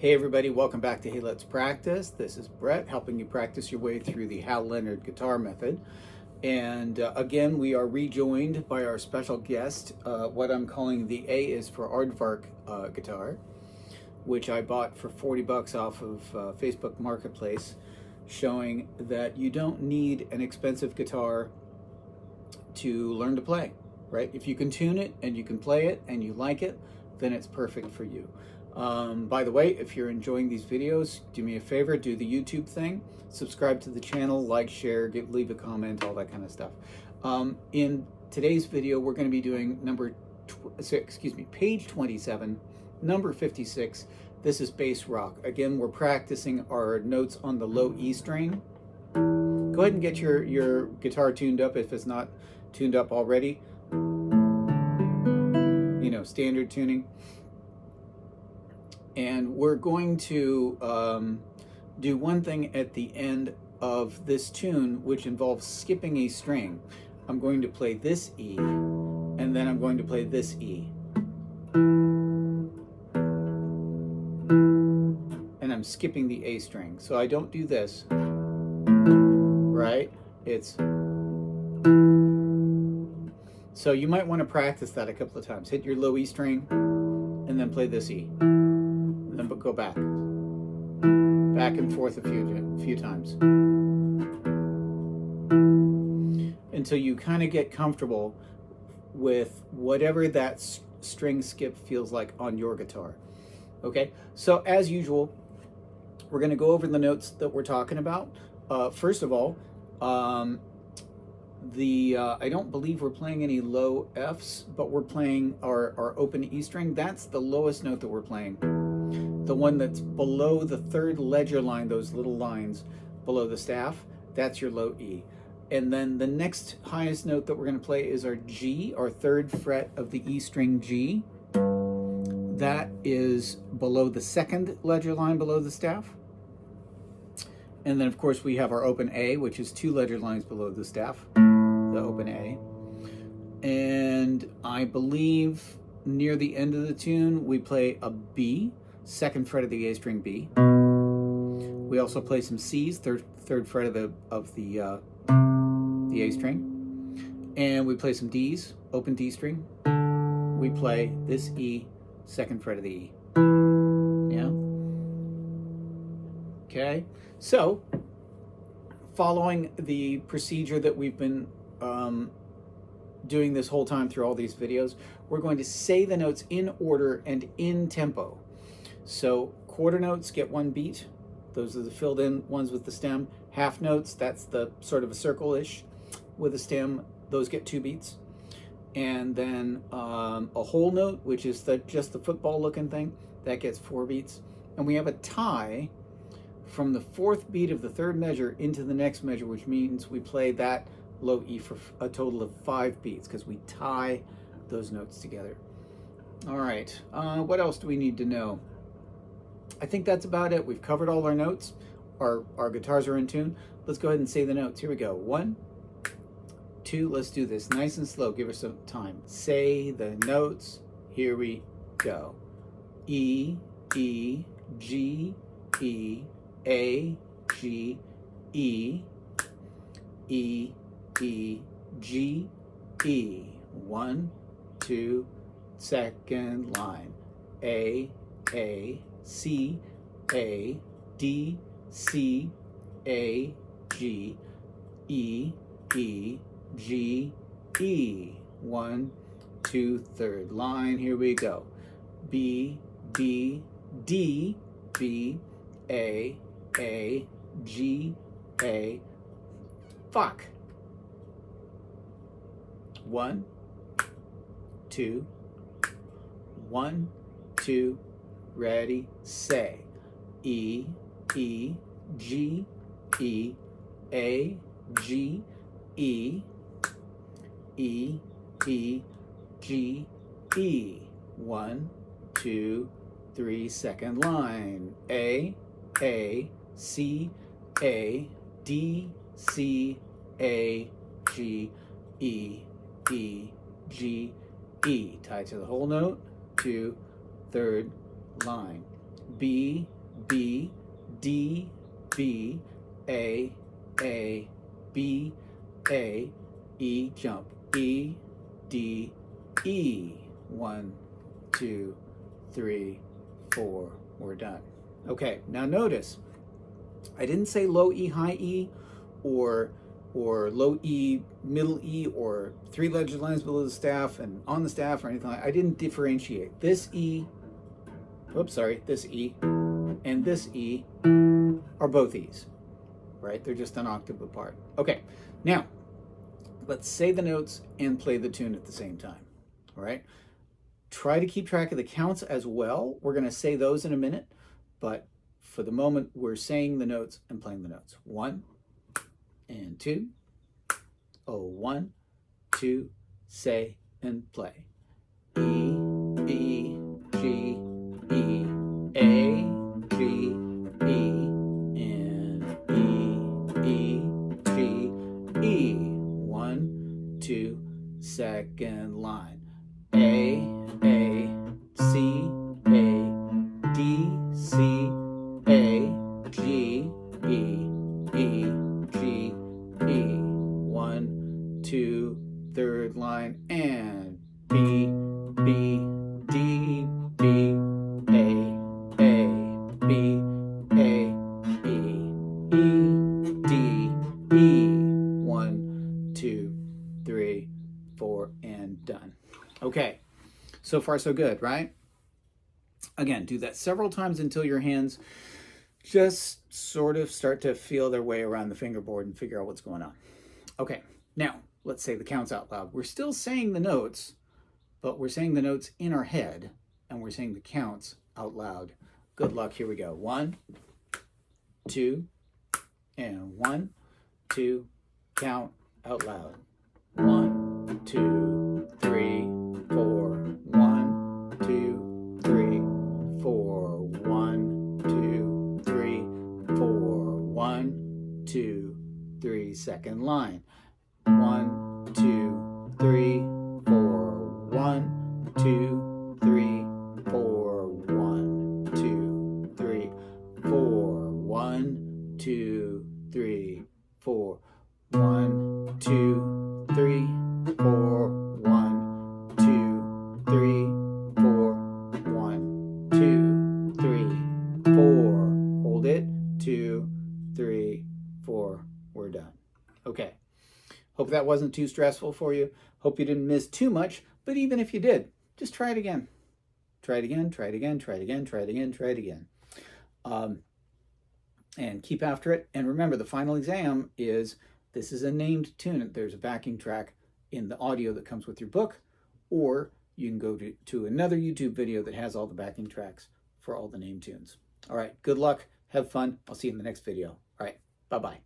Hey everybody, welcome back to Hey Let's Practice. This is Brett helping you practice your way through the Hal Leonard guitar method. And again, we are rejoined by our special guest, what I'm calling the A is for Aardvark guitar, which I bought for 40 bucks off of Facebook Marketplace, showing that you don't need an expensive guitar to learn to play, right? If you can tune it and you can play it and you like it, then it's perfect for you. By the way, if you're enjoying these videos, do me a favor, do the YouTube thing, subscribe to the channel, like, share, leave a comment, all that kind of stuff. In today's video, we're going to be doing page 27, number 56. This is bass rock. Again, we're practicing our notes on the low E string. Go ahead and get your guitar tuned up if it's not tuned up already. You know, standard tuning. And we're going to do one thing at the end of this tune, which involves skipping a string. I'm going to play this E, and then I'm going to play this E. And I'm skipping the A string. So I don't do this, right? It's... So you might want to practice that a couple of times. Hit your low E string, and then play this E. Then go back and forth a few times until you kind of get comfortable with whatever that string skip feels like on your guitar. Okay, so as usual, we're going to go over the notes that we're talking about. First of all, I don't believe we're playing any low Fs, but we're playing our open E string. That's the lowest note that we're playing. The one that's below the third ledger line, those little lines below the staff, that's your low E. And then the next highest note that we're going to play is our G, our third fret of the E string G. That is below the second ledger line below the staff. And then of course we have our open A, which is two ledger lines below the staff, the open A. And I believe near the end of the tune we play a B, second fret of the A string B. We also play some C's, third fret of the A string, and we play some D's, open D string. We play this E, second fret of the E. Yeah. Okay. So, following the procedure that we've been doing this whole time through all these videos, we're going to say the notes in order and in tempo. So quarter notes get one beat. Those are the filled in ones with the stem. Half notes, that's the sort of a circle-ish with a stem. Those get two beats. And then a whole note, which is just the football looking thing, that gets four beats. And we have a tie from the fourth beat of the third measure into the next measure, which means we play that low E for a total of 5 beats because we tie those notes together. All right, what else do we need to know? I think that's about it. We've covered all our notes. Our guitars are in tune. Let's go ahead and say the notes. Here we go. 1, 2, let's do this nice and slow. Give us some time. Say the notes. Here we go. E, E, G, E, A, G, E, E, E, G, E. 1, 2, second line. A, C, A, D, C, A, G, E, E, G, E. 1, 2, third line. Here we go. B, B, D, B, A, G, A. Fuck. 1, 2, 1, 2. Ready, say. E, E, G, E, A, G, E, E, E, G, E. 1, 2, 3, second line. A, C, A, D, C, A, G, E, E, G, E. Tied to the whole note to third line. B, B, D, B, A, B, A, E, jump, E, D, E. 1, 2, 3, 4. We're done. Okay, now notice, I didn't say low E, high E, or low E, middle E, or 3 legged lines below the staff and on the staff or anything like that. I didn't differentiate. This E, this E and this E are both E's, right? They're just an octave apart. Okay, now let's say the notes and play the tune at the same time, all right? Try to keep track of the counts as well. We're going to say those in a minute, but for the moment, we're saying the notes and playing the notes. 1 and 2. Oh, 1, 2, say and play. E, E, G, E, A, G, E, and E, E, G, E. 1, 2, second line. A, C, A, D, C, A, G, E, E, G, E. 1, 2, third line, and B, B, D, B, A, B, A, E, D, E. 1, 2, 3, 4, and done. Okay, so far so good, right? Again, do that several times until your hands just sort of start to feel their way around the fingerboard and figure out what's going on. Okay, now let's say the counts out loud. We're still saying the notes, but we're saying the notes in our head and we're saying the counts out loud. Good luck, here we go. 1, 2, and 1, 2, count out loud. 1, 2, 3, 4. 1, 2, 3, 4. 1, 2, 3, 4. 1, 2, 3. Second line. 1, 2, 3, 4. 1, 2, 3, 4. 1, 2, 3, 4. 1, 2, 3, 4. 1, 2, 3, 4. 1, 2, 3, 4. 1, 2, 3, 4. Hold it. 2, 3, 4. We're done. Okay. Hope that wasn't too stressful for you. Hope you didn't miss too much, but even if you did, just try it again. Try it again, try it again, try it again, try it again, try it again. And keep after it. And remember, the final exam is, this is a named tune. There's a backing track in the audio that comes with your book, or you can go to another YouTube video that has all the backing tracks for all the named tunes. All right, good luck. Have fun. I'll see you in the next video. All right, bye-bye.